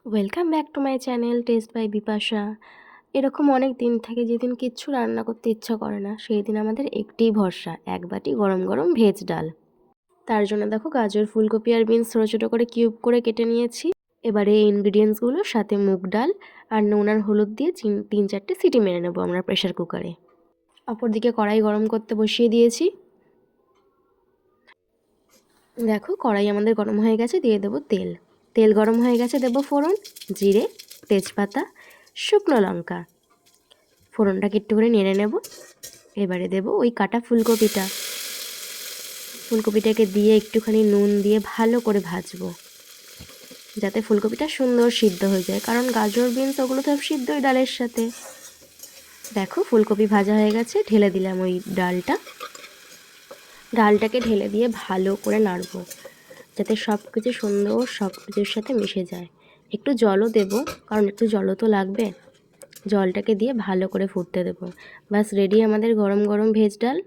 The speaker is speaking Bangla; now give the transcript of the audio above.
Welcome back to my channel taste by Bipasha. এরকম অনেক দিন থাকে যেদিন কিচ্ছু রান্না করতে ইচ্ছা করে না, সেই দিন আমাদের একটিই ভরসা, এক বাটি গরম গরম ভেজ ডাল। তার জন্য দেখো গাজর, ফুলকপি আর বিনস ছোটো ছোটো করে কিউব করে কেটে নিয়েছি। এবারে এই ইনগ্রিডিয়েন্টসগুলোর সাথে মুগ ডাল আর নুন আর হলুদ দিয়ে 3-4টে সিটি মেরে নেবো আমরা প্রেশার কুকারে। অপরদিকে কড়াই গরম করতে বসিয়ে দিয়েছি। দেখো কড়াই আমাদের গরম হয়ে গেছে, দিয়ে দেবো তেল। তেল গরম হয়ে গেছে, দেবো ফোড়ন, জিরে, তেজপাতা, শুকনো লঙ্কা। ফোড়নটাকে একটু করে নেড়ে নেব। এবারে দেব ওই কাটা ফুলকপিটাকে দিয়ে একটুখানি নুন দিয়ে ভালো করে ভাজবো, যাতে ফুলকপিটা সুন্দর সিদ্ধ হয়ে যায়, কারণ গাজর বিনস ওগুলো তো সিদ্ধই ডালের সাথে। দেখো ফুলকপি ভাজা হয়ে গেছে, ঢেলে দিলাম ওই ডালটাকে ঢেলে দিয়ে ভালো করে নাড়বো, যাতে সব কিছু সুন্দর সব কিছুর সাথে মিশে যায়। একটু জলও দেবো, কারণ একটু জলও তো লাগবে। জলটাকে দিয়ে ভালো করে ফুটতে দেবো। বাস রেডি আমাদের গরম গরম ভেজ ডাল।